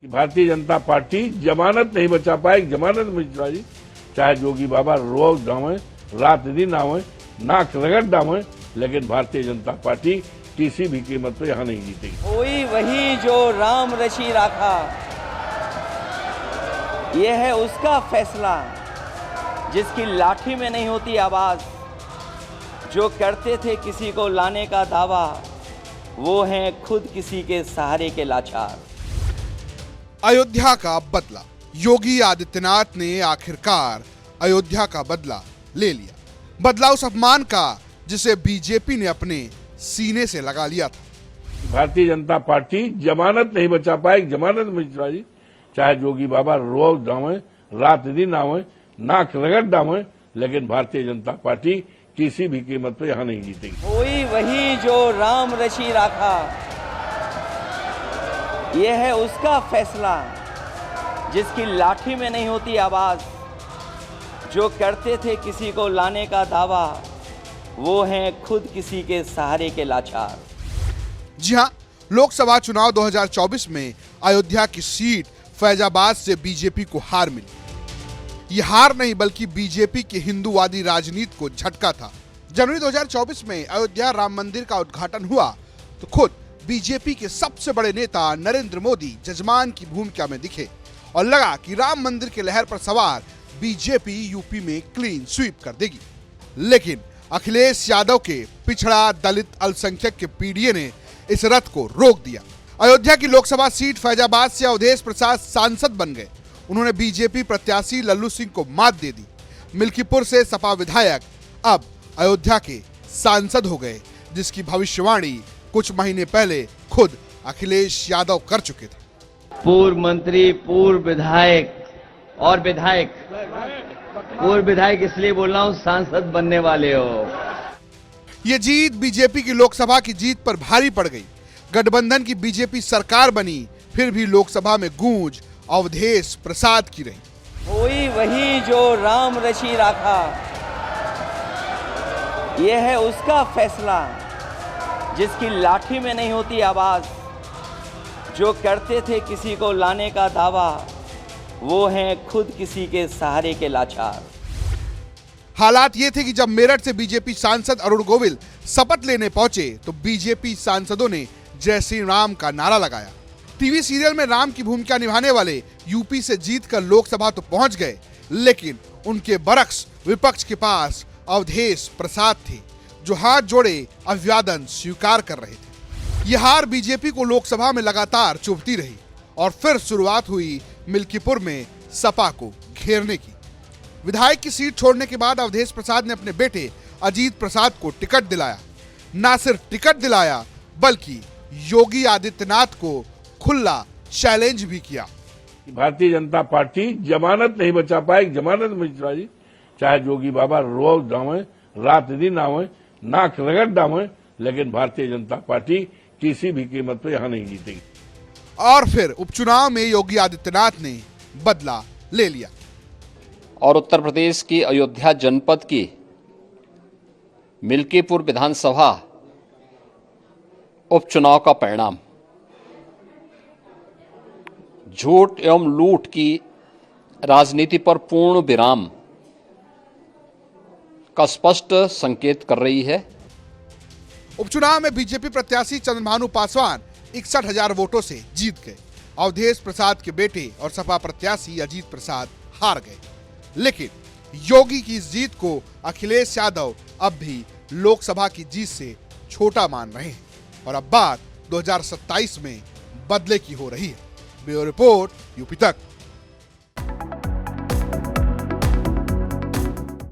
कि भारतीय जनता पार्टी जमानत नहीं बचा पाएगी। जमानत मिश्रा जी, चाहे जोगी बाबा रोज डावे, रात दिन आवे, नाक रगड़ डावे, लेकिन भारतीय जनता पार्टी किसी भी कीमत पे यहाँ नहीं जीतेगी। कोई वही जो राम रची राखा, ये है उसका फैसला, जिसकी लाठी में नहीं होती आवाज। जो करते थे किसी को लाने का दावा, वो हैं खुद किसी के सहारे के लाचार। अयोध्या का बदला। योगी आदित्यनाथ ने आखिरकार अयोध्या का बदला ले लिया। बदला उस अपमान का जिसे बीजेपी ने अपने सीने से लगा लिया था। भारतीय जनता पार्टी जमानत नहीं बचा पाएगी। जमानत मिश्रा जी, चाहे जोगी बाबा रोज डावे, रात दिन आवे, नाक रगड़ डावे, लेकिन भारतीय जनता पार्टी किसी भी कीमत पे यहाँ नहीं जीतेगी। कोई वही जो राम रची राखा, ये है उसका फैसला, जिसकी लाठी में नहीं होती आवाज। जो करते थे किसी को लाने का दावा, वो हैं खुद किसी के सहारे के लाचार। जी हां, लोकसभा चुनाव 2024 में अयोध्या की सीट फैजाबाद से बीजेपी को हार मिली। ये हार नहीं बल्कि बीजेपी की हिंदूवादी राजनीति को झटका था। जनवरी 2024 में अयोध्या राम मंदिर का उद्घाटन हुआ तो खुद बीजेपी के सबसे बड़े नेता नरेंद्र मोदी जजमान की भूमिका में दिखे और लगा कि राम मंदिर के लहर पर सवार बीजेपी यूपी में क्लीन स्वीप कर देगी। लेकिन अखिलेश यादव के पिछड़ा दलित अल्पसंख्यक के पीडीए ने इस रथ को रोक दिया। अयोध्या की लोकसभा सीट फैजाबाद से अवधेश प्रसाद सांसद बन गए। उन्होंने बीजेपी प्रत्याशी लल्लू सिंह को मात दे दी। मिल्कीपुर से सपा विधायक अब अयोध्या के सांसद हो गए, जिसकी भविष्यवाणी कुछ महीने पहले खुद अखिलेश यादव कर चुके थे। पूर्व मंत्री, पूर्व विधायक और विधायक, पूर्व विधायक इसलिए बोल रहा हूं, सांसद बनने वाले हो। ये जीत बीजेपी की लोकसभा की जीत पर भारी पड़ गई। गठबंधन की बीजेपी सरकार बनी, फिर भी लोकसभा में गूंज अवधेश प्रसाद की रही। कोई वही जो राम रची राखा, ये है उसका फैसला, जिसकी लाठी में नहीं होती आवाज। जो करते थे किसी को लाने का दावा, वो हैं खुद किसी के सहारे के लाचार। हालात ये थे कि जब मेरठ से बीजेपी सांसद अरुण गोविल शपथ लेने पहुंचे तो बीजेपी सांसदों ने जय श्री राम का नारा लगाया। टीवी सीरियल में राम की भूमिका निभाने वाले यूपी से जीतकर लोकसभा तो पहुंच गए, लेकिन उनके बरक्स विपक्ष के पास अवधेश प्रसाद थे, जो हाथ जोड़े अभिवादन स्वीकार कर रहे थे। यह हार बीजेपी को लोकसभा में लगातार चुभती रही और फिर शुरुआत हुई मिल्कीपुर में सपा को घेरने की। विधायक की सीट छोड़ने के बाद अवधेश प्रसाद ने अपने बेटे अजीत प्रसाद को टिकट दिलाया। न सिर्फ टिकट दिलाया, बल्कि योगी आदित्यनाथ को खुला चैलेंज भी किया। भारतीय जनता पार्टी जमानत नहीं बचा पाएगी। जमानत मिश्रा जी, चाहे जोगी बाबा रोज डावे, रात दिन आवे, नाक रगड़ डावे, लेकिन भारतीय जनता पार्टी किसी भी कीमत पे यहाँ नहीं जीतेगी। और फिर उपचुनाव में योगी आदित्यनाथ ने बदला ले लिया और उत्तर प्रदेश की अयोध्या जनपद की मिल्कीपुर विधानसभा उपचुनाव का परिणाम झूठ एवं लूट की राजनीति पर पूर्ण विराम का स्पष्ट संकेत कर रही है। उपचुनाव में बीजेपी प्रत्याशी चंद्रभानु पासवान 61,000 वोटों से जीत गए। अवधेश प्रसाद के बेटे और सपा प्रत्याशी अजीत प्रसाद हार गए। लेकिन योगी की इस जीत को अखिलेश यादव अब भी लोकसभा की जीत से छोटा मान रहे हैं और अब बात 2027 में बदले की हो रही है। ब्यूरो रिपोर्ट, यूपी तक।